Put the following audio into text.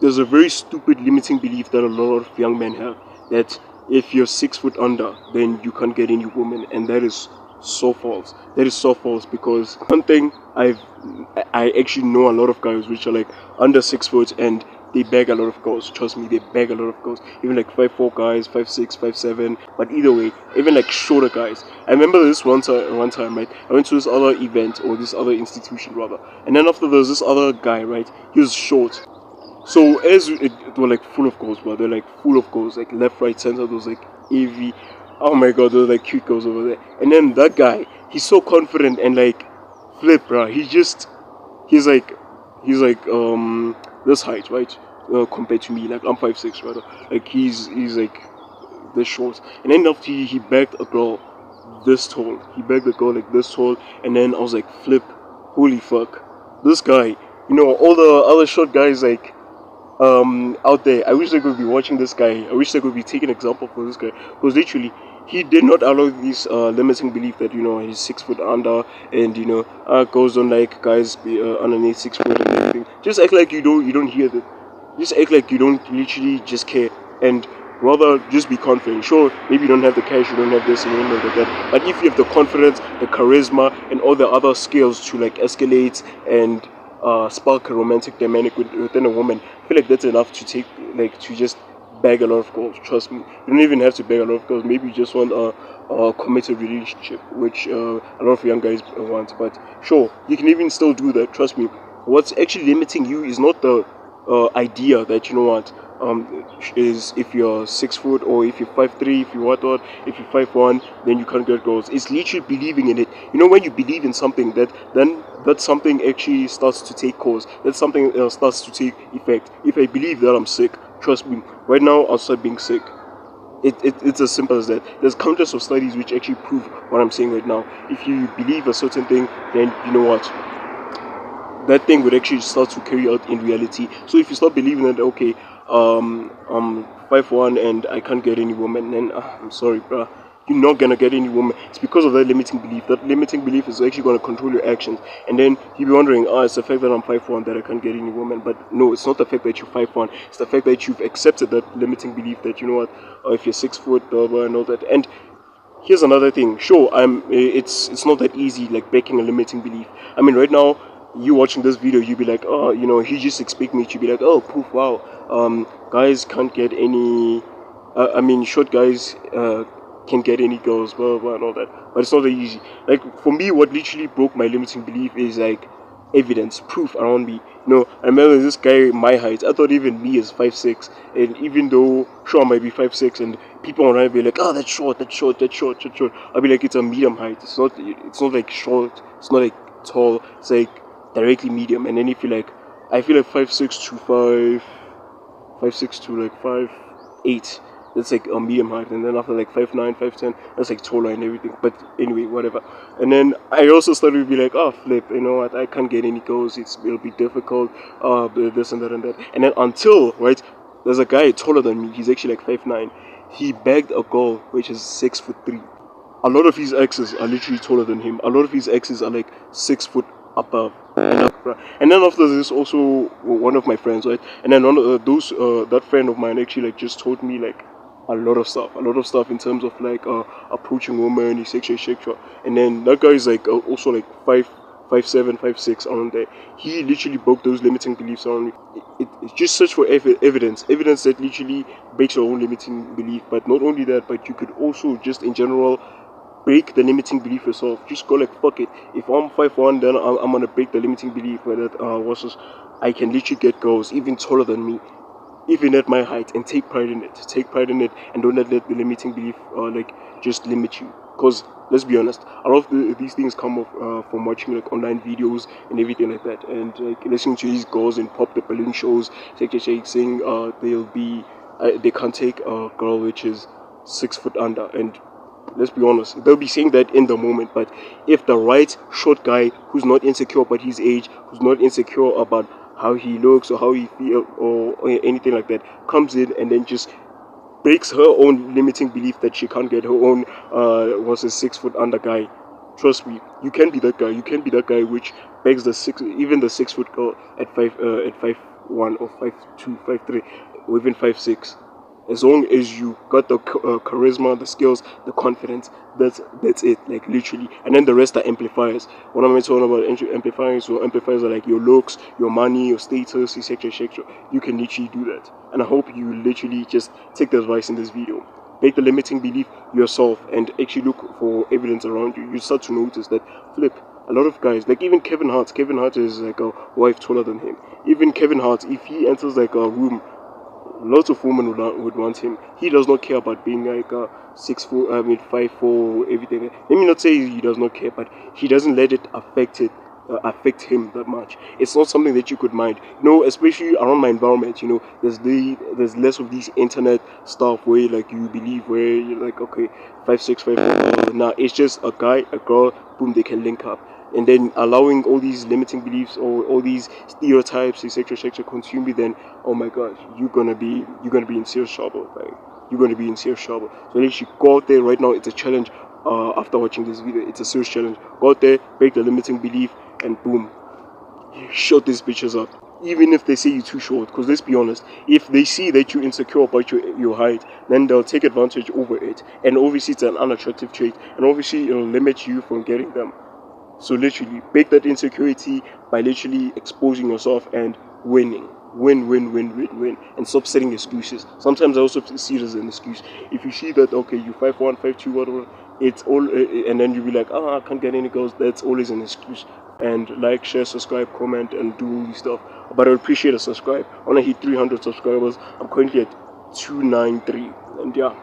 there's a very stupid limiting belief that a lot of young men have, that if you're 6 foot under, then you can't get any woman, and that is so false. That is so false, because one thing I actually know a lot of guys which are like under 6 foot, and they bag a lot of girls. Trust me, they bag a lot of girls. Even like 5'4" guys, 5'6", 5'7". But either way, even like shorter guys. I remember this one time, right? I went to this other event, or this other institution rather, and then after there was this other guy, right? He was short. So as it were like full of girls, but they're like full of girls, like left, right, center. Those like AV. Oh my god, those like cute girls over there. And then that guy, he's so confident and like flip, bruh. He's like he's like this height, right? Compared to me, like I'm 5'6", rather. Like he's like this short. And then after he bagged a girl this tall. He bagged a girl like this tall, and then I was like, flip, holy fuck, this guy. All the other short guys like out there. I wish they could be watching this guy. I wish they could be taking example for this guy, because literally he did not allow this limiting belief that he's 6 foot under, and girls don't like guys underneath 6 foot and everything. Just act like you don't hear that. Just act like you don't literally just care, and rather just be confident. Sure, maybe you don't have the cash, you don't have this, and you don't have that, but if you have the confidence, the charisma, and all the other skills to like escalate and spark a romantic dynamic within a woman, I feel like that's enough to to just bag a lot of girls. Trust me, you don't even have to bag a lot of girls. Maybe you just want a committed relationship, which a lot of young guys want. But sure, you can even still do that. Trust me. What's actually limiting you is not the idea that is if you're 6 foot, or if you're 5'3", if you if you're 5'1", then you can't get girls. It's literally believing in it. When you believe in something, then that something actually starts to take course. That something starts to take effect. If I believe that I'm sick, trust me, right now I'll start being sick. It's as simple as that. There's countless of studies which actually prove what I'm saying right now. If you believe a certain thing, then you know what, that thing would actually start to carry out in reality. So if you start believing that, okay, I'm 5'1" and I can't get any woman, then I'm sorry, bruh, you're not gonna get any woman. It's because of that limiting belief. That limiting belief is actually gonna control your actions, and then you'll be wondering, it's the fact that I'm 5'1" that I can't get any woman. But no, it's not the fact that you're 5'1". It's the fact that you've accepted that limiting belief that if you're 6 foot, blah blah, and all that. And here's another thing. Sure, it's not that easy, like breaking a limiting belief. I mean, right now, you watching this video, you'd be like, oh, he just expect me to be like, oh, poof, wow, guys can't get any, short guys can't get any girls, blah, blah, blah, and all that. But it's not that easy. Like, for me, what literally broke my limiting belief is like evidence, proof around me. I remember this guy my height. I thought even me is 5'6", and even though sure I might be 5'6", and people around be like, oh, that's short, that's short, that's short, that's short. I'll be like, it's a medium height. It's not like short. It's not like tall. It's like directly medium. And then if you like, I feel like 5'6" to 5'6" to like 5'8", that's like a medium height. And then after like 5'9", 5'10", that's like taller and everything. But anyway, whatever. And then I also started to be like, oh, flip, you know what, I can't get any girls, it'll be difficult, this and that and that. And then until, right, there's a guy taller than me, he's actually like 5'9". He bagged a girl which is 6'3". A lot of his exes are literally taller than him. A lot of his exes are like 6 foot above. And then after this, also one of my friends, right? And then one of that friend of mine actually like just told me like a lot of stuff in terms of like approaching women, sexual. And then that guy is like also like 5'7", 5'6", around there. He literally broke those limiting beliefs around me. It's just search for evidence that literally breaks your own limiting belief. But not only that, but you could also just in general break the limiting belief yourself. Just go like, fuck it. If I'm 5'1", then I'm gonna break the limiting belief where that I can literally get girls even taller than me, even at my height, and take pride in it. And don't let the limiting belief like just limit you. Because let's be honest, a lot of these things come off from watching like online videos and everything like that, and like listening to these girls in pop the balloon shows, saying they can't take a girl which is 6 foot under. And let's be honest, they'll be saying that in the moment, but if the right short guy who's not insecure about his age, who's not insecure about how he looks or how he feels or anything like that, comes in and then just breaks her own limiting belief that she can't get her own was a 6 foot under guy, trust me, you can be that guy. You can be that guy which begs the 6 foot girl at 5'1" or 5'2", 5'3", or even 5'6". As long as you got the charisma, the skills, the confidence, that's it, like literally. And then the rest are amplifiers. What am I talking about? Amplifiers? So amplifiers are like your looks, your money, your status, etc., etc. You can literally do that. And I hope you literally just take the advice in this video. Make the limiting belief yourself and actually look for evidence around you. You start to notice that flip. A lot of guys, like even Kevin Hart is like a wife taller than him. Even Kevin Hart, if he enters like a room, lots of women would want him. He does not care about being like a 6'4", 5'4", everything. Let me not say he does not care, but he doesn't let it affect him that much. It's not something that you could mind. Especially around my environment. There's less of these internet stuff where like you believe where you're like, okay, 5'6", 5'4". Nah, it's just a guy, a girl, boom, they can link up. And then allowing all these limiting beliefs or all these stereotypes, etc., consume you, then oh my gosh, you're gonna be in serious trouble. Like you're gonna be in serious trouble. So literally go out there right now. It's a challenge. After watching this video, it's a serious challenge. Go out there, break the limiting belief, and boom, shut these bitches up. Even if they say you're too short, because let's be honest, if they see that you're insecure about your height, then they'll take advantage over it. And obviously it's an unattractive trait, and obviously it'll limit you from getting them. So literally, break that insecurity by literally exposing yourself and winning. Win. And stop setting excuses. Sometimes I also see it as an excuse. If you see that, okay, you 5'1", 5'2", whatever, it's all, and then you be like, I can't get any girls, that's always an excuse. And like, share, subscribe, comment, and do all this stuff. But I would appreciate a subscribe. I want to hit 300 subscribers. I'm currently at 293. And yeah.